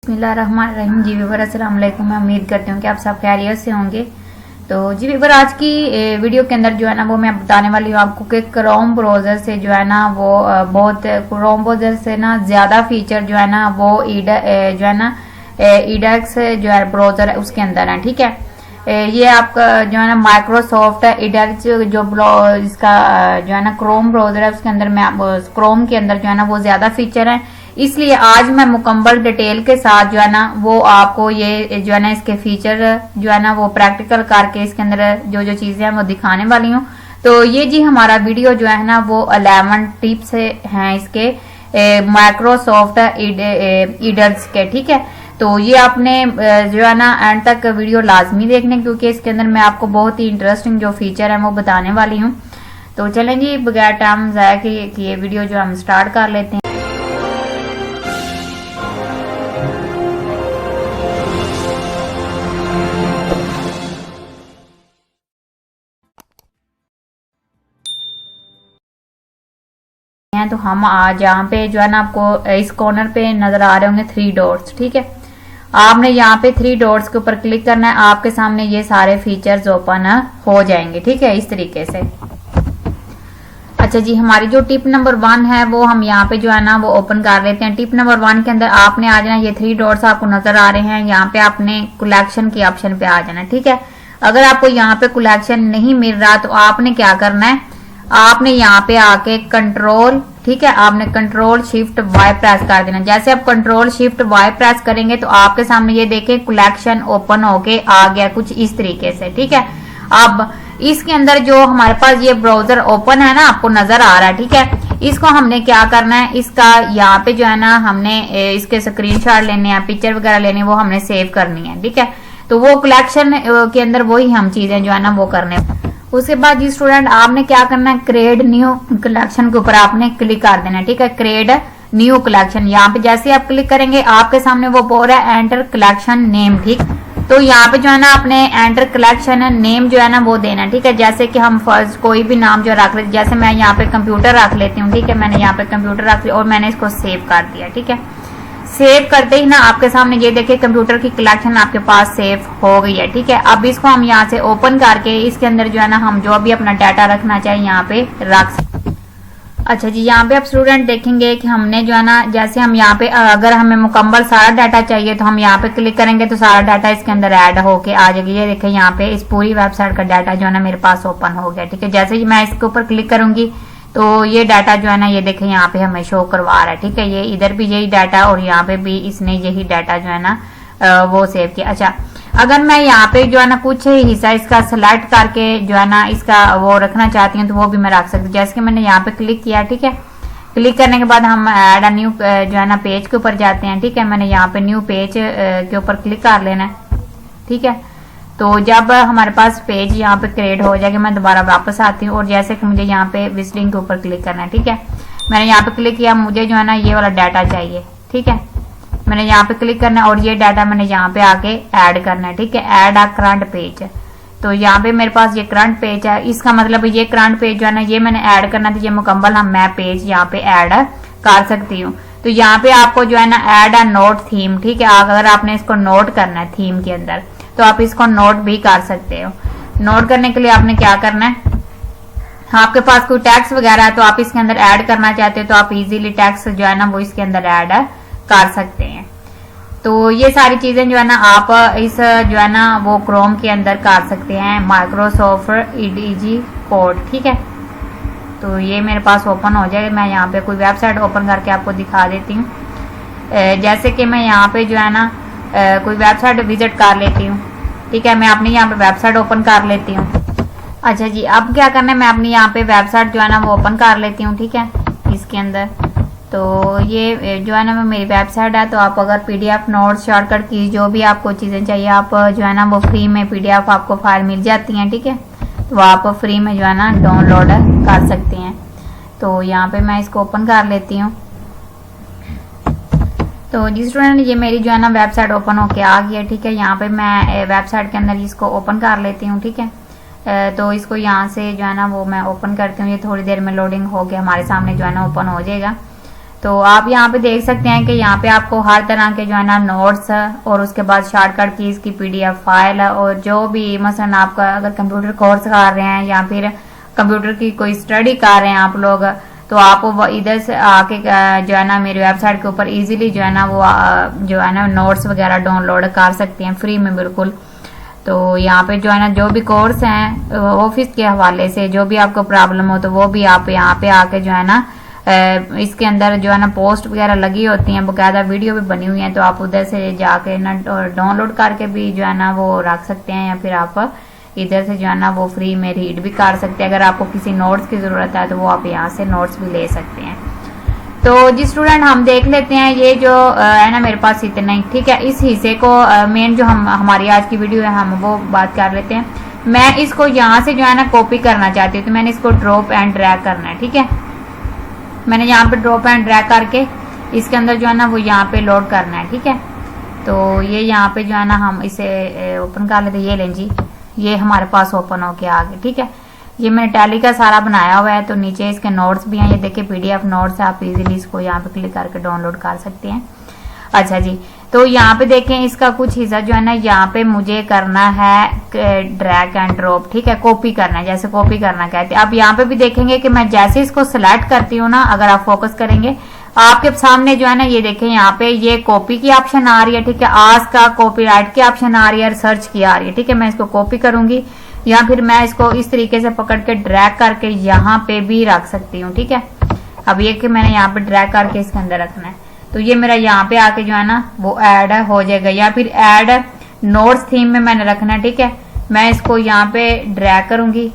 बिस्मिल्लाहिर्रहमानिर्रहीम। जी व्यूअर अस्सलाम वालेकुम। मैं उम्मीद करती हूँ कि आप सब खैरियत से होंगे। तो जी व्यूअर आज की वीडियो के अंदर जो है ना वो मैं बताने वाली हूँ आपको कि क्रोम ब्राउजर से जो है ना वो बहुत क्रोम ब्राउजर से ना ज्यादा फीचर जो है ना वो जो है ना ईडेक्स जो है ब्राउजर है उसके अंदर है। ठीक है, ये आपका जो है ना माइक्रोसॉफ्ट एडेक्स जो इसका जो है ना क्रोम ब्राउजर है उसके अंदर में क्रोम के अंदर जो है ना वो ज्यादा फीचर है, इसलिए आज मैं मुकम्मल डिटेल के साथ जो है ना वो आपको ये जो है ना इसके फीचर जो है ना वो प्रैक्टिकल करके इसके अंदर जो जो चीजें हैं वो दिखाने वाली हूँ। तो ये जी हमारा वीडियो जो है ना वो 11 टिप्स हैं इसके माइक्रोसॉफ्ट ईडर्स के। ठीक है, तो ये आपने जो है ना एंड तक वीडियो लाजमी देखने, क्योंकि इसके अंदर मैं आपको बहुत ही इंटरेस्टिंग जो फीचर है वो बताने वाली हूँ। तो चलें जी बगैर टाइम जाया कि ये वीडियो जो हम स्टार्ट कर लेते हैं। तो हम आज यहाँ पे जो है ना आपको इस कॉर्नर पे नजर आ रहे होंगे 3 डॉट्स। ठीक है, आपने यहाँ पे 3 डॉट्स के ऊपर क्लिक करना है, आपके सामने ये सारे फीचर्स ओपन हो जाएंगे। ठीक है, इस तरीके से। अच्छा जी, हमारी जो टिप नंबर 1 है वो हम यहाँ पे जो है ना वो ओपन कर लेते हैं। टिप नंबर 1 के अंदर आपने आ जाना, ये 3 डॉट्स आपको नजर आ रहे हैं, यहाँ पे आपने कलेक्शन के ऑप्शन पे आ जाना। ठीक है, अगर आपको यहाँ पे कलेक्शन नहीं मिल रहा तो आपने क्या करना है, आपने यहाँ पे आके कंट्रोल, ठीक है, आपने कंट्रोल शिफ्ट वाई प्रेस कर देना। जैसे आप कंट्रोल शिफ्ट वाई प्रेस करेंगे तो आपके सामने ये देखें कलेक्शन ओपन होके आ गया कुछ इस तरीके से। ठीक है, अब इसके अंदर जो हमारे पास ये ब्राउजर ओपन है ना आपको नजर आ रहा है। ठीक है, इसको हमने क्या करना है, इसका यहाँ पे जो है ना हमने इसके स्क्रीनशॉट लेने हैं, पिक्चर वगैरह लेने, वो हमने सेव करनी है। ठीक है, तो वो कलेक्शन के अंदर वही हम चीजें जो है ना वो करने। उसके बाद जी स्टूडेंट आपने क्या करना है, क्रिएट न्यू कलेक्शन के ऊपर आपने क्लिक कर देना है। ठीक है, क्रिएट न्यू कलेक्शन, यहाँ पे जैसे आप क्लिक करेंगे आपके सामने वो बोल रहा है एंटर कलेक्शन नेम। ठीक, तो यहाँ पे जो है ना आपने एंटर कलेक्शन नेम जो है ना वो देना। ठीक है, जैसे कि हम फर्स्ट कोई भी नाम जो रख लेते, जैसे मैं यहाँ पे कंप्यूटर रख लेती हूँ। ठीक है, मैंने यहाँ पे कंप्यूटर रख लिया और मैंने इसको सेव कर दिया। ठीक है, सेव करते ही ना आपके सामने ये देखिए कंप्यूटर की कलेक्शन आपके पास सेव हो गई है। ठीक है, अब इसको हम यहाँ से ओपन करके इसके अंदर जो है ना हम जो भी अपना डाटा रखना चाहिए यहाँ पे रख सकते। अच्छा जी, यहाँ पे आप स्टूडेंट देखेंगे कि हमने जो है ना जैसे हम यहाँ पे अगर हमें मुकम्मल सारा डाटा चाहिए तो हम यहाँ पे क्लिक करेंगे तो सारा डाटा इसके अंदर ऐड होके आ जाएगा। ये देखें यहाँ पे इस पूरी वेबसाइट का डाटा जो है ना मेरे पास ओपन हो गया। ठीक है, जैसे ही मैं इसके ऊपर क्लिक करूंगी तो ये डाटा जो है ना ये देखें यहाँ पे हमें शो करवा रहा है। ठीक है, ये इधर भी यही डाटा और यहाँ पे भी इसने यही डाटा जो है ना वो सेव किया। अच्छा, अगर मैं यहाँ पे जो है ना कुछ हिस्सा इसका सिलेक्ट करके जो है ना इसका वो रखना चाहती हूँ तो वो भी मैं रख सकती हूँ। जैसे कि मैंने यहाँ पे क्लिक किया। ठीक है, क्लिक करने के बाद हम ऐड अ न्यू जो है ना पेज के ऊपर जाते हैं। ठीक है, मैंने यहाँ पे न्यू पेज के ऊपर क्लिक कर लेना है। ठीक है, तो जब हमारे पास पेज यहाँ पे क्रिएट हो जाएगा मैं दोबारा वापस आती हूँ और जैसे कि मुझे यहाँ पे विजिटिंग के ऊपर क्लिक करना है। ठीक है, मैंने यहाँ पे क्लिक किया, मुझे जो है ना ये वाला डाटा चाहिए। ठीक है, मैंने यहाँ पे क्लिक करना है और ये डाटा मैंने यहाँ पे आके ऐड करना है। ठीक है, ऐड आ करंट पेज, तो यहाँ पे मेरे पास ये करंट पेज है, इसका मतलब ये करंट पेज जो है ना ये मैंने ऐड करना था, ये मुकम्मल हम मैं पेज यहाँ पे ऐड कर सकती हूँ। तो यहाँ पे आपको जो है ना ऐड अ नोट थीम, ठीक है, अगर आपने इसको नोट करना है थीम के अंदर तो आप इसको नोट भी कर सकते हो। नोट करने के लिए आपने क्या करना है, आपके पास कोई टैक्स वगैरह है तो आप इसके अंदर ऐड करना चाहते हो तो आप इजीली टैक्स जो है ना वो इसके अंदर ऐड कर सकते हैं। तो ये सारी चीजें जो है ना आप इस जो है ना वो क्रोम के अंदर कर सकते हैं, माइक्रोसॉफ्ट ईडीजी कोड। ठीक है, तो ये मेरे पास ओपन हो जाएगा। मैं यहाँ पे कोई वेबसाइट ओपन करके आपको दिखा देती हूँ। जैसे कि मैं यहाँ पे जो है ना कोई वेबसाइट विजिट कर लेती हूँ। ठीक है, मैं अपनी यहाँ पे वेबसाइट ओपन कर लेती हूँ। अच्छा जी, अब क्या करना है, मैं अपनी यहाँ पे वेबसाइट जो है ना वो ओपन कर लेती हूँ। ठीक है, इसके अंदर तो ये जो है ना मेरी वेबसाइट है। तो आप अगर पीडीएफ नोट्स शॉर्टकट की जो भी आपको चीजें चाहिए आप जो है ना वो फ्री में पीडीएफ आपको फाइल मिल जाती हैं। ठीक है, तो आप फ्री में जो है ना डाउनलोड कर सकते हैं। तो यहाँ पे मैं इसको ओपन कर लेती हूँ। तो जी स्टूडेंट ये मेरी जो है ना वेबसाइट ओपन होके आ गई है। ठीक है, यहाँ पे मैं वेबसाइट के अंदर इसको ओपन कर लेती हूँ। ठीक है, तो इसको यहाँ से जो है ना वो मैं ओपन करती हूँ। ये थोड़ी देर में लोडिंग हो गया, हमारे सामने जो है ना ओपन हो जाएगा। तो आप यहाँ पे देख सकते हैं कि यहाँ पे आपको हर तरह के जो है ना नोट्स और उसके बाद शॉर्टकट कीज की PDF फाइल और जो भी मसलन आपका अगर कंप्यूटर कोर्स कर रहे हैं या फिर कंप्यूटर की कोई स्टडी कर रहे हैं आप लोग, तो आप इधर से आके जो है ना मेरी वेबसाइट के ऊपर इजीली जो है ना वो जो है ना नोट्स वगैरह डाउनलोड कर सकते हैं फ्री में बिल्कुल। तो यहाँ पे जो है ना जो भी कोर्स हैं ऑफिस के हवाले से जो भी आपको प्रॉब्लम हो तो वो भी आप यहाँ पे आके जो है ना इसके अंदर जो है ना पोस्ट वगैरह लगी होती हैं, बकायदा वीडियो भी बनी हुई है, तो आप उधर से जाके ना डाउनलोड करके भी जो है ना वो रख सकते हैं या फिर आप इधर से जो है ना वो फ्री में रीड भी कर सकते हैं। अगर आपको किसी नोट्स की जरूरत है तो वो आप यहाँ से नोट्स भी ले सकते हैं। तो जी स्टूडेंट हम देख लेते हैं ये जो है ना मेरे पास इतना ही, ठीक है। इस हिस्से को मेन जो हमारी आज की वीडियो है हम वो बात कर लेते हैं। मैं इसको यहाँ से जो है ना कॉपी करना चाहती हूँ, तो मैंने इसको ड्रॉप एंड ड्रैग करना है, ठीक है। मैंने यहाँ पे ड्रॉप एंड ड्रैग करके इसके अंदर जो है ना वो यहाँ पे लोड करना है, ठीक है। तो ये यहाँ पे जो है ना हम इसे ओपन कर लेते, ये लें जी, ये हमारे पास ओपन होके आ गए, ठीक है। ये मैंने टैली का सारा बनाया हुआ है, तो नीचे इसके नोट्स भी हैं, ये देखिए PDF नोट्स है, आप इजीली इसको यहाँ पे क्लिक करके डाउनलोड कर सकते हैं। अच्छा जी, तो यहाँ पे देखें इसका कुछ हिस्सा जो है ना यहाँ पे मुझे करना है ड्रैग एंड ड्रॉप, ठीक है, कॉपी करना है, जैसे कॉपी करना कहते हैं। अब यहाँ पे भी देखेंगे कि मैं जैसे इसको सिलेक्ट करती हूँ ना, अगर आप फोकस करेंगे आपके सामने जो है ना ये देखें यहाँ पे ये कॉपी की ऑप्शन आ रही है, ठीक है, आस्क का कॉपीराइट की ऑप्शन आ रही है, सर्च की आ रही है, ठीक है। मैं इसको कॉपी करूंगी या फिर मैं इसको इस तरीके से पकड़ के ड्रैग करके यहाँ पे भी रख सकती हूँ, ठीक है। अब ये कि मैंने यहाँ पे ड्रैग करके इसके अंदर रखना है, तो ये मेरा यहाँ पे आके जो है ना वो ऐड हो जाएगा, या फिर ऐड नोट्स थीम में मैंने रखना है, ठीक है। मैं इसको यहाँ पे ड्रैग करूंगी,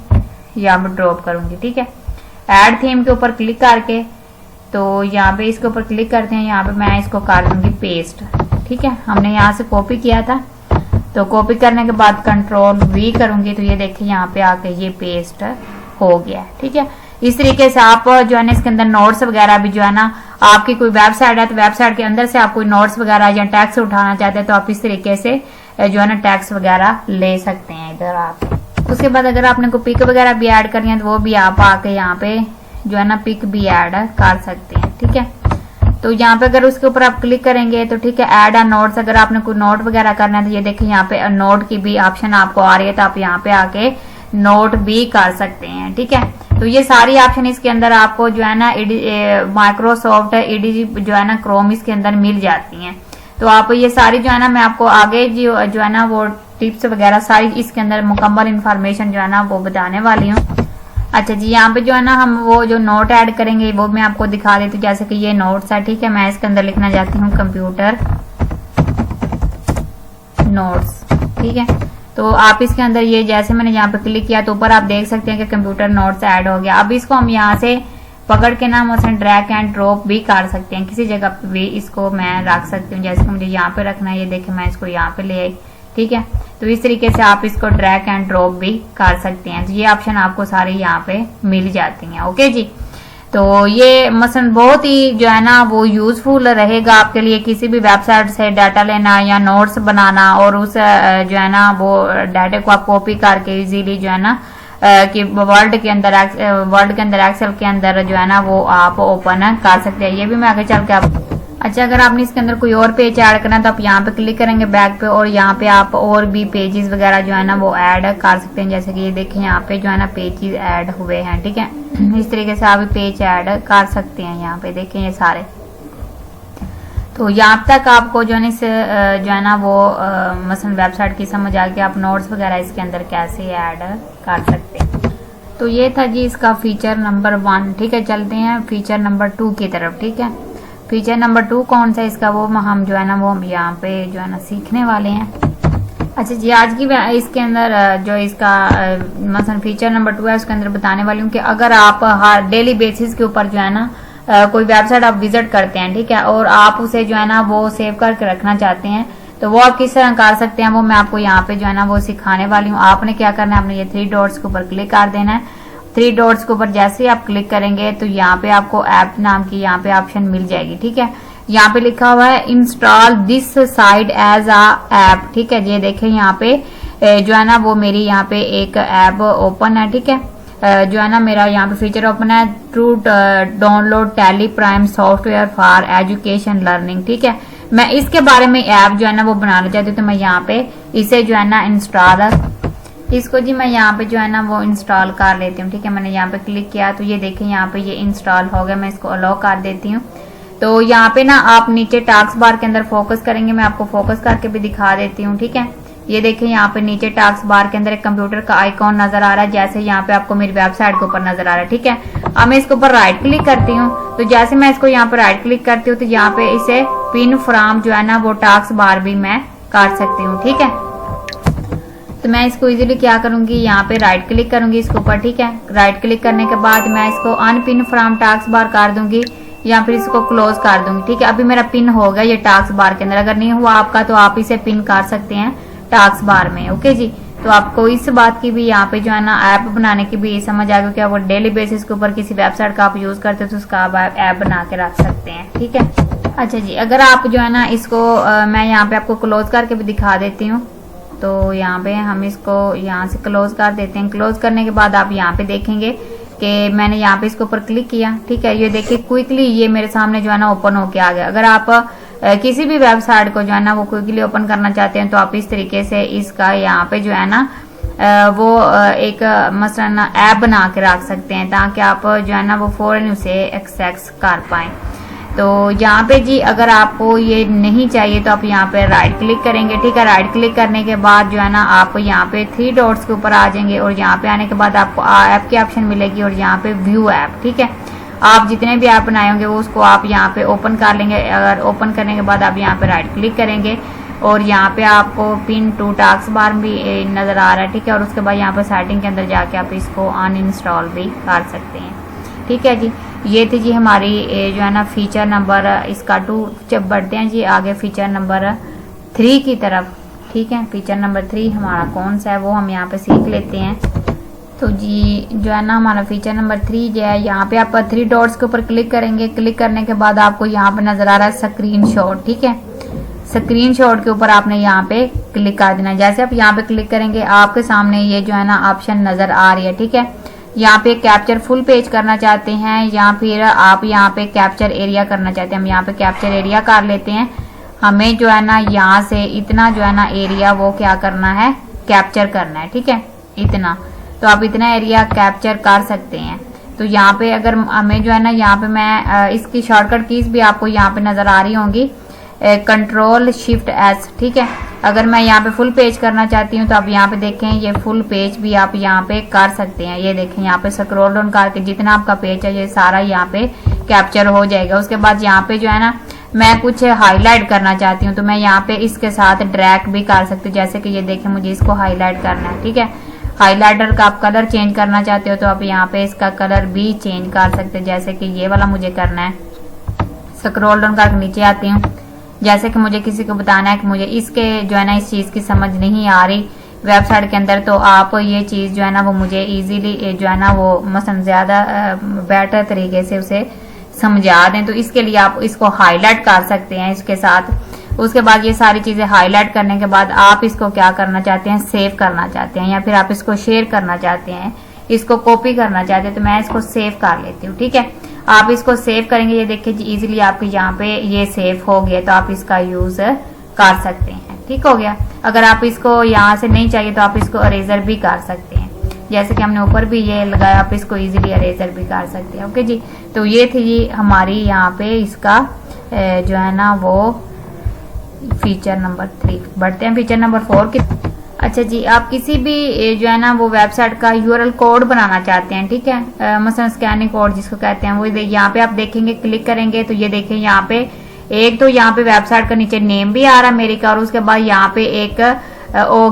यहाँ पे ड्रॉप करूंगी, ठीक है। ऐड थीम के ऊपर क्लिक करके तो यहाँ पे इसके ऊपर क्लिक करते हैं, यहाँ पे मैं इसको कर दूंगी पेस्ट, ठीक है। हमने यहाँ से कॉपी किया था, तो कॉपी करने के बाद Ctrl+V करूंगी, तो ये देखिए यहाँ पे आके ये पेस्ट हो गया, ठीक है। इस तरीके से आप जो है ना इसके अंदर नोट्स वगैरह भी जो है ना, आपकी कोई वेबसाइट है तो वेबसाइट के अंदर से आप कोई नोट्स वगैरह या टैक्स उठाना चाहते हैं तो आप इस तरीके से जो है ना टैक्स वगैरह ले सकते हैं इधर आप। उसके बाद अगर आपने कोई पिक वगैरह भी ऐड करनी है तो वो भी आप आके यहाँ पे जो है ना पिक भी ऐड कर सकते हैं, ठीक है। तो यहाँ पे अगर उसके ऊपर आप क्लिक करेंगे तो ठीक है, ऐड आ नोट्स, अगर आपने कोई नोट वगैरह करना है तो ये देखिए यहाँ पे नोट की भी ऑप्शन आपको आ रही है, तो आप यहाँ पे आके नोट भी कर सकते हैं, ठीक है। तो ये सारी ऑप्शन इसके अंदर आपको जो है ना माइक्रोसॉफ्ट EDG जो है ना क्रोम इसके अंदर मिल जाती हैं। तो आप ये सारी जो है ना मैं आपको आगे जो है ना वो टिप्स वगैरह सारी इसके अंदर मुकम्मल इंफॉर्मेशन जो है ना वो बताने वाली हूँ। अच्छा जी, यहाँ पे जो है ना हम वो जो नोट ऐड करेंगे वो मैं आपको दिखा देती हूँ, जैसे कि ये नोट्स है, ठीक है। मैं इसके अंदर लिखना चाहती हूँ कंप्यूटर नोट्स, ठीक है। तो आप इसके अंदर ये जैसे मैंने यहाँ पे क्लिक किया तो ऊपर आप देख सकते हैं कि कंप्यूटर नोट्स ऐड हो गया। अब इसको हम यहाँ से पकड़ के ना मसलन ड्रैग एंड ड्रॉप भी कर सकते हैं, किसी जगह पे भी इसको मैं रख सकती हूँ, जैसे कि मुझे यहाँ पे रखना है, ये देखिए मैं इसको यहाँ पे ले आई, ठीक है। तो इस तरीके से आप इसको ड्रैग एंड ड्रॉप भी कर सकते हैं। तो ये ऑप्शन आपको सारे यहाँ पे मिल जाती हैं, ओके जी। तो ये मसलन बहुत ही जो है ना वो यूजफुल रहेगा आपके लिए, किसी भी वेबसाइट से डाटा लेना या नोट्स बनाना और उस जो है ना वो डाटा को आप कॉपी करके इजीली जो है ना कि वर्ड के अंदर एक्सेल के अंदर जो है ना वो आप ओपन कर सकते हैं। ये भी मैं आगे चल के आप अच्छा, अगर आपने इसके अंदर कोई और पेज ऐड करना है तो आप यहाँ पे क्लिक करेंगे बैक पे, और यहाँ पे आप और भी पेजेस वगैरह जो है ना वो ऐड कर सकते हैं। जैसे कि ये देखें यहाँ पे जो है ना पेजेस ऐड हुए हैं, ठीक है। इस तरीके से आप पेज ऐड कर सकते हैं, यहाँ पे देखें ये सारे। तो यहाँ तक आपको जो है ना वो मसलन वेबसाइट की समझ आ गई, आप नोट्स वगैरह इसके अंदर कैसे ऐड कर सकते हैं। तो ये था जी इसका फीचर नंबर 1, ठीक है। चलते हैं फीचर नंबर 2 की तरफ, ठीक है। फीचर नंबर 2 कौन सा इसका वो हम जो है ना वो हम यहाँ पे जो है ना सीखने वाले हैं। अच्छा जी, आज की इसके अंदर जो इसका मसलन फीचर नंबर 2 है उसके अंदर बताने वाली हूँ कि अगर आप हर डेली बेसिस के ऊपर जो है ना कोई वेबसाइट आप विजिट करते हैं, ठीक है, और आप उसे जो है ना वो सेव करके रखना चाहते हैं तो वो आप किस तरह कर सकते हैं वो मैं आपको यहाँ पे जो है ना वो सिखाने वाली हूँ। आपने क्या करना है, आपने ये 3 डॉट्स के ऊपर क्लिक कर देना है। 3 डॉट्स के ऊपर जैसे ही आप क्लिक करेंगे तो यहाँ पे आपको ऐप नाम की यहाँ पे ऑप्शन मिल जाएगी, ठीक है। यहाँ पे लिखा हुआ है install this site as a app, ठीक है। ये देखें यहाँ पे जो है ना वो मेरी यहाँ पे एक ऐप ओपन है, ठीक है। जो है ना मेरा यहाँ पे फीचर ओपन है, to download Tally Prime software for education learning. ठीक है, मैं इसके बारे में ऐप जो है ना वो बनाना चाहती हूँ, तो मैं यहाँ पे इसे जो है ना इसको जी मैं यहाँ पे जो है ना वो इंस्टॉल कर लेती हूँ। ठीक है, मैंने यहाँ पे क्लिक किया तो ये देखें यहाँ पे ये इंस्टॉल हो गया। मैं इसको अलाउ कर देती हूँ। तो यहाँ पे ना आप नीचे टास्क बार के अंदर फोकस करेंगे, मैं आपको फोकस करके भी दिखा देती हूँ। ठीक है, ये देखें यहाँ पे नीचे टास्क बार के अंदर एक कंप्यूटर का आइकॉन नजर आ रहा है, जैसे यहाँ पे आपको मेरी वेबसाइट के ऊपर नजर आ रहा है। ठीक है, अब मैं इसके ऊपर राइट क्लिक करती हूँ, तो जैसे मैं इसको यहाँ पे राइट क्लिक करती हूँ तो यहाँ पे इसे पिन फ्रॉम जो है ना वो टास्क बार भी मैं कर सकती हूँ। ठीक है, तो मैं इसको इजीली क्या करूंगी, यहाँ पे राइट क्लिक करूंगी इसके ऊपर। ठीक है, राइट क्लिक करने के बाद मैं इसको अनपिन फ्रॉम टास्क बार कर दूंगी या फिर इसको क्लोज कर दूंगी। ठीक है, अभी मेरा पिन हो गया ये टास्क बार के अंदर। अगर नहीं हुआ आपका तो आप इसे पिन कर सकते हैं टास्क बार में। ओके जी, तो आपको इस बात की भी यहाँ पे जो है ना ऐप बनाने की भी समझ आ गई कि आप डेली बेसिस के ऊपर किसी वेबसाइट का आप यूज करते हो तो उसका आप ऐप बना के रख सकते हैं। ठीक है, अच्छा जी, अगर आप जो है ना इसको मैं यहाँ पे आपको क्लोज करके भी दिखा देती हूँ। तो यहाँ पे हम इसको यहाँ से क्लोज कर देते हैं। क्लोज करने के बाद आप यहाँ पे देखेंगे कि मैंने यहाँ पे इसके ऊपर क्लिक किया। ठीक है, ये देखिए क्विकली ये मेरे सामने जो है ना ओपन होके आ गया। अगर आप किसी भी वेबसाइट को जो है ना वो क्विकली ओपन करना चाहते हैं तो आप इस तरीके से इसका यहाँ पे जो है ना वो एक मसलन ऐप बना के रख सकते हैं, ताकि आप जो है ना वो फौरन उसे एक्सेस कर पाए। तो यहाँ पे जी अगर आपको ये नहीं चाहिए तो आप यहाँ पे राइट क्लिक करेंगे। ठीक है, राइट क्लिक करने के बाद जो है ना आप यहाँ पे 3 डॉट्स के ऊपर आ जाएंगे और यहाँ पे आने के बाद आपको ऐप की ऑप्शन मिलेगी और यहाँ पे व्यू ऐप। ठीक है, आप जितने भी ऐप बनाए होंगे वो उसको आप यहाँ पे ओपन कर लेंगे। अगर ओपन करने के बाद आप यहाँ पे राइट क्लिक करेंगे और यहाँ पे आपको पिन टू टास्क बार भी नजर आ रहा है। ठीक है, और उसके बाद यहाँ पे सेटिंग के अंदर जाके आप इसको अनइंस्टॉल भी कर सकते हैं। ठीक है जी, ये थी जी हमारी जो है ना फीचर नंबर इसका 2। जब बढ़ते हैं जी आगे फीचर नंबर 3 की तरफ। ठीक है, फीचर नंबर 3 हमारा कौन सा है वो हम यहाँ पे सीख लेते हैं। तो जी जो है ना हमारा फीचर नंबर 3 जो है, यहाँ पे आप 3 डॉट्स के ऊपर क्लिक करेंगे। क्लिक करने के बाद आपको यहाँ पे नजर आ रहा है स्क्रीनशॉट। ठीक है, स्क्रीनशॉट के ऊपर आपने यहाँ पे क्लिक कर देना। जैसे आप यहाँ पे क्लिक करेंगे आपके सामने ये जो है ना ऑप्शन नजर आ रही है। ठीक है, यहाँ पे कैप्चर फुल पेज करना चाहते हैं या फिर आप यहाँ पे कैप्चर एरिया करना चाहते हैं। हम यहाँ पे कैप्चर एरिया कर लेते हैं। हमें जो है ना यहाँ से इतना जो है ना एरिया वो क्या करना है, कैप्चर करना है। ठीक है, इतना, तो आप इतना एरिया कैप्चर कर सकते हैं। तो यहाँ पे अगर हमें जो है ना यहाँ पे मैं इसकी शॉर्टकट कीज भी आपको यहाँ पे नजर आ रही होंगी, कंट्रोल शिफ्ट एस। ठीक है, अगर मैं यहाँ पे फुल पेज करना चाहती हूँ तो आप यहाँ पे देखें ये फुल पेज भी आप यहाँ पे कर सकते हैं। ये देखें यहाँ पे स्क्रॉल डाउन करके जितना आपका पेज है ये सारा यहाँ पे कैप्चर हो जाएगा। उसके बाद यहाँ पे जो है ना मैं कुछ हाईलाइट करना चाहती हूँ तो मैं यहाँ पे इसके साथ ड्रैग भी कर सकती हूँ। जैसे कि ये देखें मुझे इसको हाईलाइट करना है। ठीक है, हाईलाइटर का आप कलर चेंज करना चाहते हो तो आप यहाँ पे इसका कलर भी चेंज कर सकते हो। जैसे कि ये वाला मुझे करना है, स्क्रॉल डाउन करके नीचे आती हूँ। जैसे कि मुझे किसी को बताना है कि मुझे इसके जो है ना इस चीज की समझ नहीं आ रही वेबसाइट के अंदर, तो आप ये चीज जो है ना वो मुझे इजीली जो है ना वो मसलन ज्यादा बेटर तरीके से उसे समझा दें, तो इसके लिए आप इसको हाईलाइट कर सकते हैं इसके साथ। उसके बाद ये सारी चीजें हाईलाइट करने के बाद आप इसको क्या करना चाहते हैं, सेव करना चाहते हैं या फिर आप इसको शेयर करना चाहते हैं, इसको कॉपी करना चाहते हैं, तो मैं इसको सेव कर लेती हूँ। ठीक है, आप इसको सेव करेंगे, ये देखिए जी इजीली आपके यहाँ पे ये सेव हो गया, तो आप इसका यूज कर सकते हैं। ठीक हो गया। अगर आप इसको यहाँ से नहीं चाहिए तो आप इसको अरेजर भी कर सकते हैं। जैसे कि हमने ऊपर भी ये लगाया, आप इसको इजीली अरेजर भी कर सकते हैं। ओके जी, तो ये थी जी हमारी यहाँ पे इसका जो है ना वो फीचर नंबर 3। बढ़ते हैं फीचर नंबर 4 की। अच्छा जी, आप किसी भी जो है ना वो वेबसाइट का यूआरएल कोड बनाना चाहते हैं। ठीक है, मसलन स्कैनिंग कोड जिसको कहते हैं, वो यहाँ पे आप देखेंगे, क्लिक करेंगे तो ये देखें यहाँ पे एक तो यहाँ पे वेबसाइट का नीचे नेम भी आ रहा है मेरे का, और उसके बाद यहाँ पे एक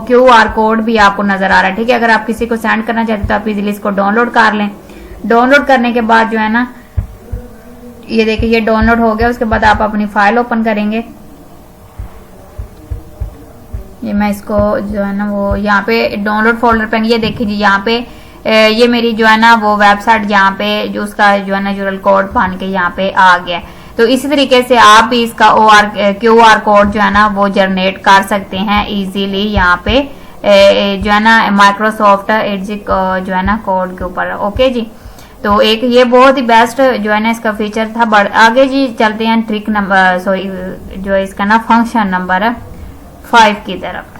QR कोड भी आपको नजर आ रहा है। ठीक है, अगर आप किसी को सेंड करना चाहते हैं तो आप इजीली इसको डाउनलोड कर लें। डाउनलोड करने के बाद जो है ना ये देखिए ये डाउनलोड हो गया। उसके बाद आप अपनी फाइल ओपन करेंगे। ये मैं इसको जो है ना वो यहाँ पे डाउनलोड फोल्डर पे, ये देखिए जी यहाँ पे ये मेरी जो है ना वो वेबसाइट यहाँ पे जो उसका जो है ना यूआरएल कोड बन के यहाँ पे आ गया। तो इसी तरीके से आप भी इसका QR कोड जो है ना वो जनरेट कर सकते हैं इजीली यहाँ पे जो है ना माइक्रोसॉफ्ट एज जो है ना कोड के ऊपर। ओके जी, तो एक ये बहुत ही बेस्ट जो है ना इसका फीचर था। आगे जी चलते हैं ट्रिक नंबर सॉरी जो इसका ना फंक्शन नंबर 5 की तरफ।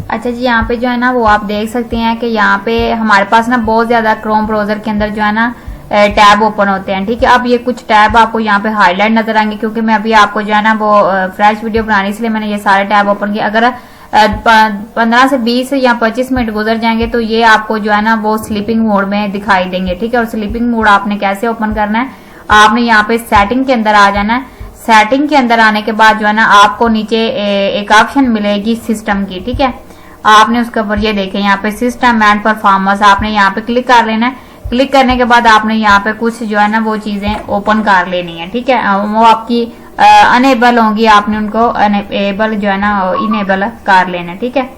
अच्छा जी, यहाँ पे जो है ना वो आप देख सकते हैं कि यहाँ पे हमारे पास ना बहुत ज्यादा क्रोम ब्राउजर के अंदर जो है ना टैब ओपन होते हैं। ठीक है, अब ये कुछ टैब आपको यहाँ पे हाईलाइट नजर आएंगे, क्योंकि मैं अभी आपको जो है ना वो फ्रेश वीडियो बनानी, इसलिए मैंने ये सारे टैब ओपन किए। अगर 15 से 20 या 25 मिनट गुजर जाएंगे तो ये आपको जो है ना वो स्लीपिंग मोड में दिखाई देंगे। ठीक है, और स्लीपिंग मोड आपने कैसे ओपन करना है, आपने यहाँ पे सेटिंग के अंदर आ जाना है। सेटिंग के अंदर आने के बाद जो है ना आपको नीचे एक ऑप्शन मिलेगी सिस्टम की। ठीक है, आपने उसके ऊपर ये देखें यहाँ पे सिस्टम एंड परफॉर्मेंस, आपने यहाँ पे क्लिक कर लेना है। क्लिक करने के बाद आपने यहाँ पे कुछ जो है ना वो चीजें ओपन कर लेनी है। ठीक है, वो आपकी अनेबल होंगी, आपने उनको अनेबल जो है ना इनेबल कर लेना। ठीक है,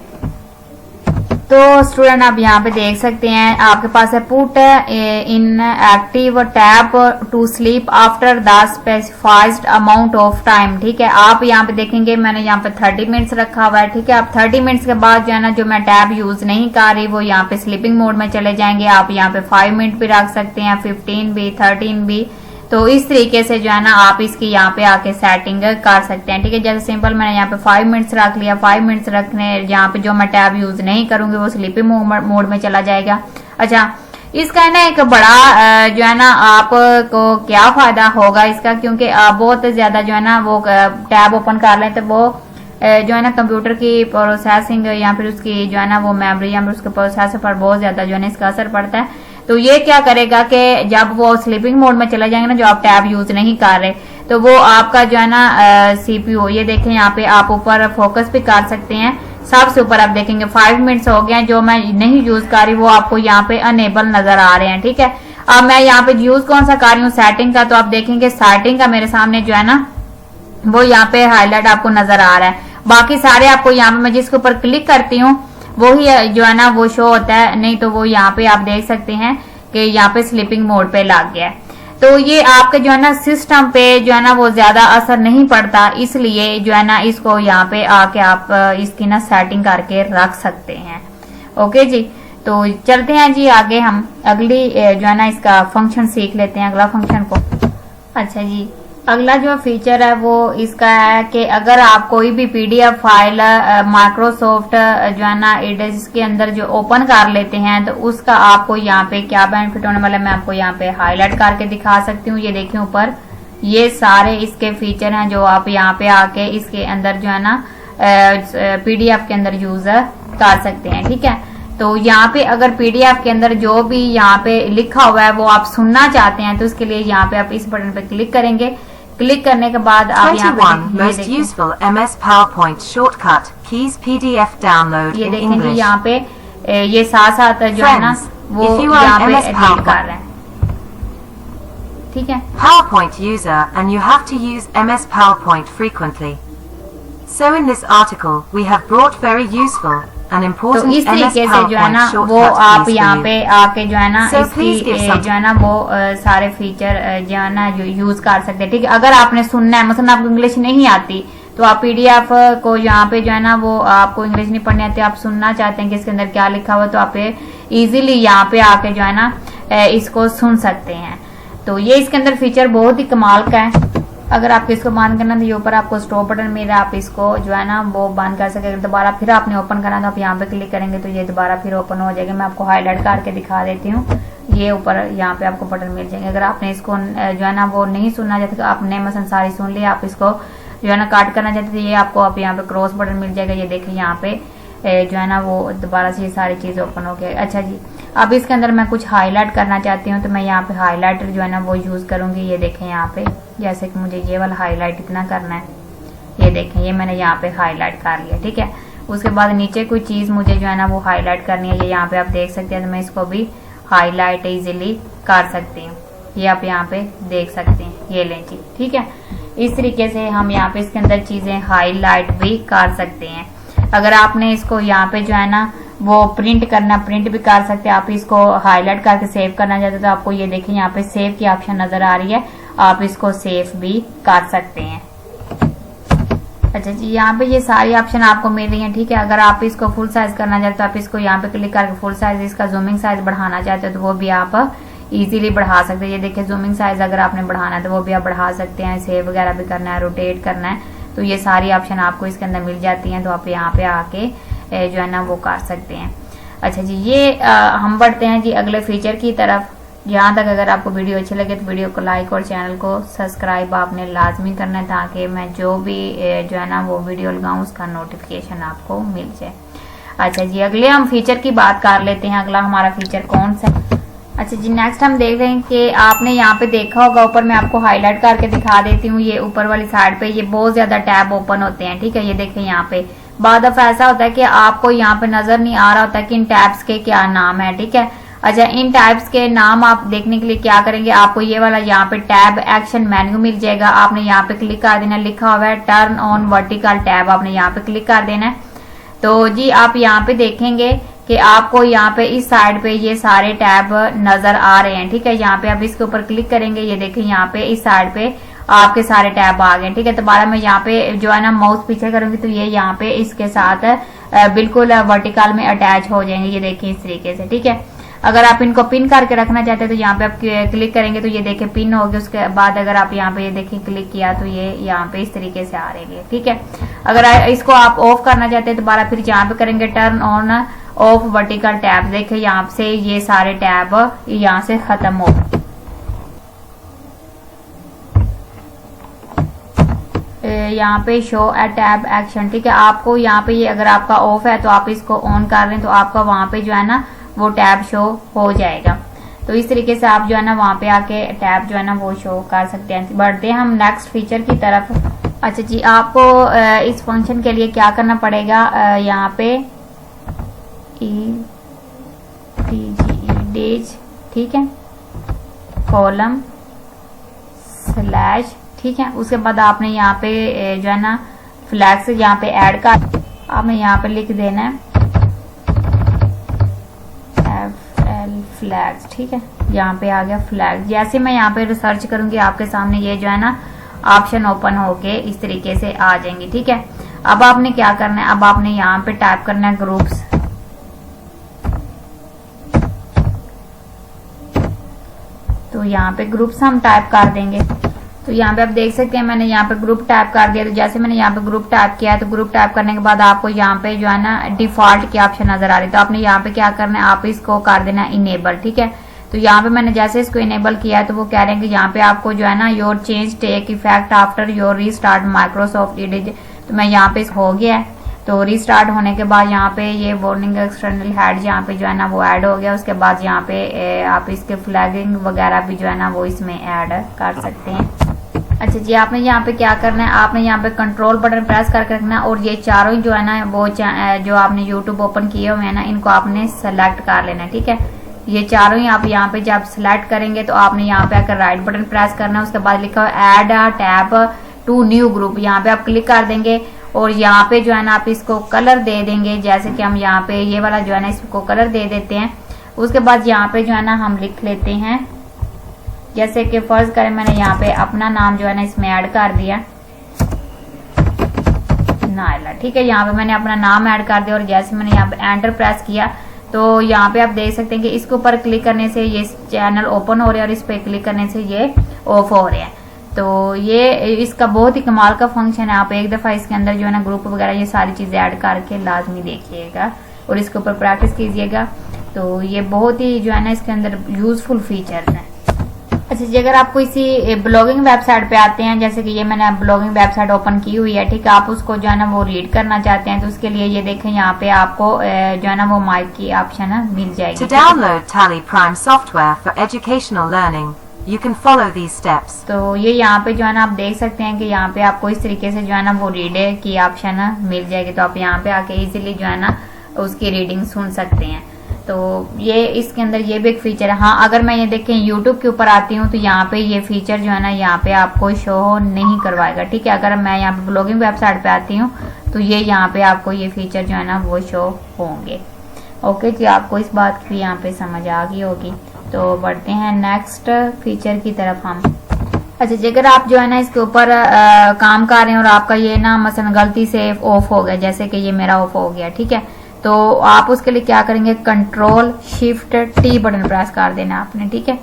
तो स्टूडेंट आप यहाँ पे देख सकते हैं आपके पास है put in active tab to sleep after the specified amount of time. ठीक है, आप यहाँ पे देखेंगे मैंने यहाँ पे 30 मिनट्स रखा हुआ है। ठीक है, आप 30 मिनट्स के बाद जो है ना जो मैं टैब यूज नहीं कर रही वो यहाँ पे स्लीपिंग मोड में चले जाएंगे। आप यहाँ पे 5 मिनट भी रख सकते हैं, 15 भी, 13 भी। तो इस तरीके से जो है ना आप इसकी यहाँ पे आके सेटिंग कर सकते हैं। ठीक है, जैसे सिंपल मैंने यहाँ पे 5 मिनट्स रख लिया। 5 मिनट्स रखने यहाँ पे जो मैं टैब यूज नहीं करूंगी वो स्लीपिंग मोड में चला जाएगा। अच्छा, इसका है ना एक बड़ा जो है ना आपको क्या फायदा होगा इसका, क्योंकि आप बहुत ज्यादा जो है ना वो टैब ओपन कर लें तो वो जो है ना कंप्यूटर की प्रोसेसिंग या फिर उसकी जो है ना वो मेमोरी या फिर उसके प्रोसेसर पर बहुत ज्यादा जो है ना इसका असर पड़ता है। तो ये क्या करेगा कि जब वो स्लीपिंग मोड में चला जाएंगे ना, जो आप टैब यूज नहीं कर रहे, तो वो आपका जो है ना सीपीयू, ये देखें यहाँ पे आप ऊपर फोकस भी कर सकते हैं। सबसे ऊपर आप देखेंगे 5 मिनट्स हो गए हैं, जो मैं नहीं यूज कर रही वो आपको यहाँ पे अनेबल नजर आ रहे हैं। ठीक है, अब मैं यहाँ पे यूज कौन सा कर रही हूँ सेटिंग का, तो आप देखेंगे सेटिंग का मेरे सामने जो है ना वो यहाँ पे हाईलाइट आपको नजर आ रहा है। बाकी सारे आपको यहाँ पे मैं जिसके ऊपर क्लिक करती हूँ वो ही जो है ना वो शो होता है, नहीं तो वो यहाँ पे आप देख सकते हैं कि यहाँ पे स्लीपिंग मोड पे लग गया है। तो ये आपके जो है ना सिस्टम पे जो है ना वो ज्यादा असर नहीं पड़ता, इसलिए जो है ना इसको यहाँ पे आके आप इसकी ना सेटिंग करके रख सकते हैं। ओके जी, तो चलते हैं जी आगे, हम अगली जो है ना इसका फंक्शन सीख लेते हैं, अगला फंक्शन को। अच्छा जी, अगला जो फीचर है वो इसका है कि अगर आप कोई भी पीडीएफ फाइल माइक्रोसॉफ्ट जो है ना एडिस के अंदर जो ओपन कर लेते हैं तो उसका आपको यहाँ पे क्या बेनिफिट होने वाला है मैं आपको यहाँ पे हाईलाइट करके दिखा सकती हूँ। ये देखिए ऊपर ये सारे इसके फीचर हैं जो आप यहाँ पे आके इसके अंदर जो है ना पीडीएफ के अंदर यूज कर सकते हैं। ठीक है, तो यहाँ पे अगर पीडीएफ के अंदर जो भी यहाँ पे लिखा हुआ है वो आप सुनना चाहते हैं तो उसके लिए यहाँ पे आप इस बटन पे क्लिक करेंगे। क्लिक करने के बाद आप यहाँ पे most useful MS PowerPoint shortcut keys PDF download ये in देखेंगे English। यहाँ पे ये साथ साथ जो है ना वो यहाँ पे एडिट कर रहे हैं। ठीक है, PowerPoint user and you have to use MS PowerPoint frequently. So in this article we have brought very useful and तो important इस MS तरीके से जो है ना PowerPoint वो shortcut आप keys यहाँ for पे you। आके जो है ना So इसकी please give some- जो है ना वो सारे फीचर जो है ना यूज कर सकते हैं। ठीक है, अगर आपने सुनना है, मतलब आपको इंग्लिश नहीं आती तो आप पीडीएफ को यहाँ पे जो है ना वो आपको इंग्लिश नहीं पढ़नी आती, आप सुनना चाहते हैं कि इसके अंदर क्या लिखा हुआ, तो आप इजीली यहाँ पे आके जो है ना इसको सुन सकते हैं। तो ये इसके अंदर फीचर बहुत ही कमाल का है। अगर आपको इसको बंद करना तो ये ऊपर आपको स्टॉप बटन मिल रहा है, आप इसको जो है ना वो बंद कर सकते हैं। दोबारा फिर आपने ओपन करना तो आप यहाँ पे क्लिक करेंगे तो ये दोबारा फिर ओपन हो जाएगा। मैं आपको हाईलाइट करके दिखा देती हूँ, ये ऊपर यहाँ पे आपको बटन मिल जाएंगे। अगर आपने इसको जो है ना वो नहीं सुनना चाहते तो आपने मसलन सारी सुन ली, आप इसको जो है ना काट करना चाहते तो ये आपको आप यहाँ पे क्रॉस बटन मिल जाएगा। ये देखिए यहाँ पे जो है ना वो दोबारा से ये सारी चीज ओपन हो गया। अच्छा जी, अब इसके अंदर मैं कुछ हाईलाइट करना चाहती हूँ तो मैं यहाँ पे हाईलाइटर जो है ना वो यूज करूंगी। ये देखें यहाँ पे, जैसे कि मुझे ये वाला हाईलाइट इतना करना है, ये देखें ये मैंने यहाँ पे हाईलाइट कर लिया। ठीक है, उसके बाद नीचे कोई चीज मुझे जो है ना वो हाईलाइट करनी है, ये यहाँ पे आप देख सकते हैं, तो मैं इसको भी हाईलाइट इजीली कर सकती हूँ। ये आप यहाँ पे देख सकते हैं, ये लें जी। ठीक है, इस तरीके से हम यहाँ पे इसके अंदर चीजें हाईलाइट भी कर सकते हैं। अगर आपने इसको यहाँ पे जो है ना वो प्रिंट करना, प्रिंट भी कर सकते हैं। आप इसको हाईलाइट करके सेव करना चाहते तो आपको ये देखिए यहाँ पे सेव की ऑप्शन नजर आ रही है, आप इसको सेव भी कर सकते हैं। अच्छा जी, यहाँ पे ये सारी ऑप्शन आपको मिल रही हैं, ठीक है। अगर आप इसको फुल साइज करना चाहते हो तो आप इसको यहाँ पे क्लिक करके फुल साइज, इसका जूमिंग साइज बढ़ाना चाहते हो तो वो भी आप इजीली बढ़ा सकते हैं। ये देखिए जूमिंग साइज अगर आपने बढ़ाना है तो वो भी आप बढ़ा सकते हैं, सेव वगैरह भी करना है, रोटेट करना है, तो ये सारी ऑप्शन आपको इसके अंदर मिल जाती हैं। तो आप यहाँ पे आके जो है ना वो कर सकते हैं। अच्छा जी, ये हम बढ़ते हैं जी अगले फीचर की तरफ। यहाँ तक अगर आपको वीडियो अच्छी लगे तो वीडियो को लाइक और चैनल को सब्सक्राइब आपने लाजमी करना है, ताकि मैं जो भी जो है ना वो वीडियो लगाऊं उसका नोटिफिकेशन आपको मिल जाए। अच्छा जी, अगले हम फीचर की बात कर लेते हैं। अगला हमारा फीचर कौन सा? अच्छा जी, नेक्स्ट हम देख रहे हैं कि आपने यहाँ पे देखा होगा, ऊपर मैं आपको हाईलाइट करके दिखा देती हूँ। ये ऊपर वाली साइड पे ये बहुत ज्यादा टैब ओपन होते हैं, ठीक है। ये देखें यहाँ पे बाद दफा ऐसा होता है कि आपको यहाँ पे नजर नहीं आ रहा होता कि इन टैब्स के क्या नाम है, ठीक है। अच्छा, इन टैब्स के नाम आप देखने के लिए क्या करेंगे, आपको ये वाला यहाँ पे टैब एक्शन मेन्यू मिल जाएगा। आपने यहाँ पे क्लिक कर देना, लिखा हुआ है टर्न ऑन वर्टिकल टैब, आपने यहाँ पे क्लिक कर देना है। तो जी आप यहाँ पे देखेंगे कि आपको यहाँ पे इस साइड पे ये सारे टैब नजर आ रहे हैं, ठीक है। यहाँ पे आप इसके ऊपर क्लिक करेंगे, ये देखें यहाँ पे इस साइड पे आपके सारे टैब आ गए, ठीक है। दोबारा मैं यहाँ पे जो है ना माउस पीछे करूंगी तो ये यहाँ पे इसके साथ बिल्कुल वर्टिकल में अटैच हो जाएंगे, ये देखें इस तरीके से, ठीक है। अगर आप इनको पिन करके रखना चाहते हैं तो यहाँ पे आप क्लिक करेंगे तो ये देखें पिन हो गया। उसके बाद अगर आप यहाँ पे ये देखें क्लिक किया तो ये यहाँ पे इस तरीके से आ रहे हैं, ठीक है। अगर इसको आप ऑफ करना चाहते हैं दोबारा फिर यहाँ पे करेंगे turn on off vertical tab, देखें यहाँ से ये सारे टैब यहाँ से खत्म हो। यहाँ पे शो ए टैब एक्शन, ठीक है। आपको यहाँ पे ये अगर आपका ऑफ है तो आप इसको ऑन कर रहे हैं तो आपका वहां पे जो है ना वो टैब शो हो जाएगा। तो इस तरीके से आप जो है ना वहां पे आके टैब जो है ना वो शो कर सकते हैं। बढ़ते हैं हम नेक्स्ट फीचर की तरफ। अच्छा जी, आपको इस फंक्शन के लिए क्या करना पड़ेगा, यहाँ पे डेज, ठीक है, कॉलम स्लैश, ठीक है। उसके बाद आपने यहाँ पे जो है ना फ्लैग्स यहाँ पे ऐड कर, आपने यहाँ पे लिख देना है फ्लैग्स, ठीक है। यहाँ पे आ गया फ्लैग। जैसे मैं यहाँ पे रिसर्च करूंगी आपके सामने ये जो है ना ऑप्शन ओपन होके इस तरीके से आ जाएंगे, ठीक है। अब आपने क्या करना है, अब आपने यहाँ पे टाइप करना है ग्रुप्स, तो यहाँ पे ग्रुप्स हम टाइप कर देंगे। तो यहाँ पे आप देख सकते हैं मैंने यहाँ पे ग्रुप टाइप कर दिया। तो जैसे मैंने यहाँ पे ग्रुप टाइप किया तो ग्रुप टाइप करने के बाद आपको यहाँ पे जो है ना डिफॉल्ट की ऑप्शन नजर आ रही है। तो आपने यहाँ पे क्या करना है, आप इसको कर देना इनेबल, ठीक है। तो यहाँ पे मैंने जैसे इसको इनेबल किया है तो वो कह रहे हैं कि यहाँ पे आपको जो है ना your change take effect after your restart Microsoft edit. तो मैं यहाँ पे हो गया है, तो रीस्टार्ट होने के बाद यहाँ पे ये वार्निंग एक्सटर्नल हेड यहाँ पे जो है ना वो ऐड हो गया। उसके बाद यहाँ पे आप इसके फ्लैगिंग वगैरह भी जो है ना वो इसमें ऐड कर सकते हैं। अच्छा जी, आपने यहाँ पे क्या करना है, आपने यहाँ पे कंट्रोल बटन प्रेस करके रखना है और ये चारों जो है ना वो जो आपने यूट्यूब ओपन किए हुए हैं ना इनको आपने सेलेक्ट कर लेना है, ठीक है। ये चारों ही आप यहाँ पे जब सिलेक्ट करेंगे तो आपने यहाँ पे आकर राइट बटन प्रेस करना है। उसके बाद लिखा हुआ add a tab to new group, यहाँ पे आप क्लिक कर देंगे और यहाँ पे जो है ना आप इसको कलर दे देंगे। जैसे कि हम यहाँ पे ये वाला जो है ना इसको कलर दे देते हैं। उसके बाद यहाँ पे जो है ना हम लिख लेते हैं, जैसे कि फर्ज करें मैंने यहाँ पे अपना नाम जो है ना इसमें ऐड कर दिया नायला, ठीक है। यहाँ पे मैंने अपना नाम ऐड कर दिया और जैसे मैंने यहाँ पे एंटर प्रेस किया तो यहाँ पे आप देख सकते हैं कि इसके ऊपर क्लिक करने से ये चैनल ओपन हो रहे हैं और इस पे क्लिक करने से ये ऑफ हो रहे हैं। तो ये इसका बहुत ही कमाल का फंक्शन है। आप एक दफा इसके अंदर जो है ना ग्रुप वगैरह ये सारी चीजें ऐड करके लाजमी देखिएगा और इसके ऊपर प्रैक्टिस कीजिएगा। तो ये बहुत ही जो है ना इसके अंदर यूजफुल फीचर्स हैं। अच्छा जी, अगर आपको इसी ब्लॉगिंग वेबसाइट पे आते हैं, जैसे कि ये मैंने ब्लॉगिंग वेबसाइट ओपन की हुई है, ठीक है, आप उसको जो है ना वो रीड करना चाहते हैं तो उसके लिए ये देखें यहाँ पे आपको जो है ना वो माइक की ऑप्शन मिल जाएगी। To download Tally Prime software for educational learning, you can follow these steps. तो ये यहाँ पे जो है ना आप देख सकते हैं कि यहाँ पे आपको इस तरीके से जो है ना वो रीड की ऑप्शन मिल जाएगी। तो आप यहाँ पे आके इजीली जो है ना उसकी रीडिंग सुन सकते हैं। तो ये इसके अंदर ये भी एक फीचर है। हाँ, अगर मैं ये देखें यूट्यूब के ऊपर आती हूँ तो यहाँ पे ये फीचर जो है ना यहाँ पे आपको शो नहीं करवाएगा, ठीक है। अगर मैं यहाँ पे ब्लॉगिंग वेबसाइट पे आती हूँ तो ये यहाँ पे आपको ये फीचर जो है ना वो शो होंगे। ओके जी, आपको इस बात की यहाँ पे समझ आ गई होगी। तो बढ़ते हैं नेक्स्ट फीचर की तरफ हम। अच्छा जी, अगर आप जो है ना इसके ऊपर काम कर रहे हैं और आपका ये ना मसलन गलती से ऑफ हो गया, जैसे कि ये मेरा ऑफ हो गया, ठीक है, तो आप उसके लिए क्या करेंगे, control shift T button press कर देना आपने, ठीक है।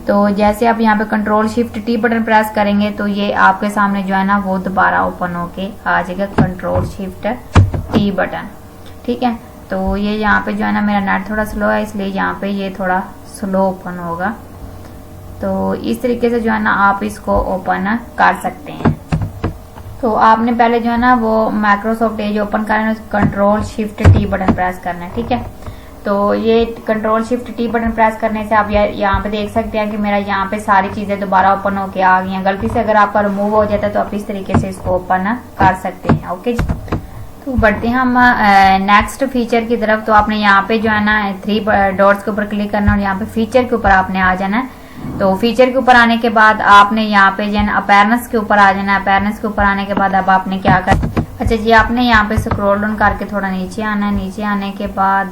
तो जैसे आप यहाँ पे control shift T button press करेंगे तो ये आपके सामने जो है ना वो दोबारा ओपन होके आ जाएगा, कंट्रोल शिफ्ट टी बटन, ठीक है। तो ये यहाँ पे जो है ना मेरा नेट थोड़ा स्लो है, इसलिए यहाँ पे ये थोड़ा स्लो ओपन होगा। तो इस तरीके से जो है ना आप इसको ओपन कर सकते हैं। तो आपने पहले जो है ना वो माइक्रोसॉफ्ट एज ओपन करना है, control shift T button press करना है, ठीक है। तो ये control shift T button press करने से आप यहाँ पे देख सकते हैं कि मेरा यहाँ पे सारी चीजें दोबारा ओपन होके आ गई हैं। गलती से अगर आपका रिमूव हो जाता है तो आप इस तरीके से इसको ओपन कर सकते हैं। ओके जी, तो बढ़ते हैं हम नेक्स्ट फीचर की तरफ। तो आपने यहाँ पे जो है ना 3 डॉट्स के ऊपर क्लिक करना और यहाँ पे फीचर के ऊपर आपने आ जाना है। तो फीचर के ऊपर आने के बाद आपने यहाँ पे जो है ना अपीयरेंस के ऊपर आ जाना है। अपीयरेंस के ऊपर आने के बाद अब आपने क्या कर, अच्छा जी, आपने यहाँ पे स्क्रॉल डाउन करके थोड़ा नीचे आना है। नीचे आने के बाद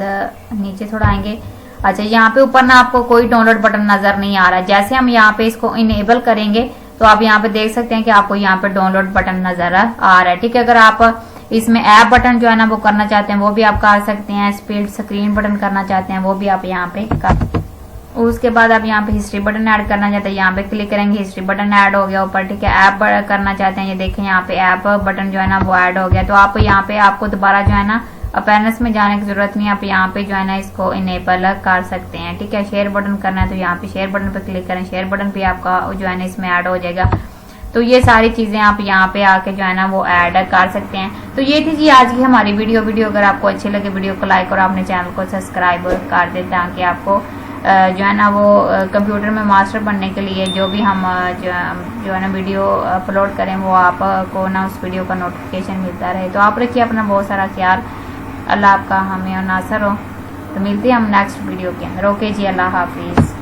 नीचे थोड़ा आएंगे। अच्छा, यहाँ पे ऊपर ना आपको कोई डाउनलोड बटन नजर नहीं आ रहा है। जैसे हम यहाँ पे इसको इनेबल करेंगे तो आप यहाँ पे देख सकते हैं कि आपको यहाँ पे डाउनलोड बटन नजर आ रहा है, ठीक है। अगर आप इसमें ऐप बटन जो है ना वो करना चाहते हैं वो भी आप कर सकते हैं। स्प्लिट स्क्रीन बटन करना चाहते हैं वो भी आप यहाँ पे कर। उसके बाद आप यहाँ पे हिस्ट्री बटन ऐड करना चाहते हैं, यहाँ पे क्लिक करेंगे, हिस्ट्री बटन ऐड हो गया ऊपर, ठीक है। ऐप करना चाहते हैं, ये देखें यहाँ पे ऐप बटन जो है ना वो ऐड हो गया। तो आप यहाँ पे आपको दोबारा जो है ना अपीयरेंस में जाने की जरूरत नहीं, आप यहाँ पे जो है ना इसको इनेबल कर सकते हैं, ठीक है। शेयर बटन करना है तो यहाँ पे शेयर बटन पे क्लिक करें, शेयर बटन भी आपका जो है ना इसमें ऐड हो जाएगा। तो ये सारी चीजें आप यहाँ पे आके जो है ना वो ऐड कर सकते हैं। तो ये थी जी आज की हमारी वीडियो अगर आपको अच्छी लगे वीडियो को लाइक और अपने चैनल को सब्सक्राइब कर दें, ताकि आपको जो है ना वो कंप्यूटर में मास्टर बनने के लिए जो भी हम जो है ना वीडियो अपलोड करें वो आपको ना उस वीडियो का नोटिफिकेशन मिलता रहे। तो आप रखिए अपना बहुत सारा ख्याल। अल्लाह आपका हमें और नासर हो। तो मिलते हैं हम नेक्स्ट वीडियो के अंदर। ओके जी, अल्लाह हाफिज़।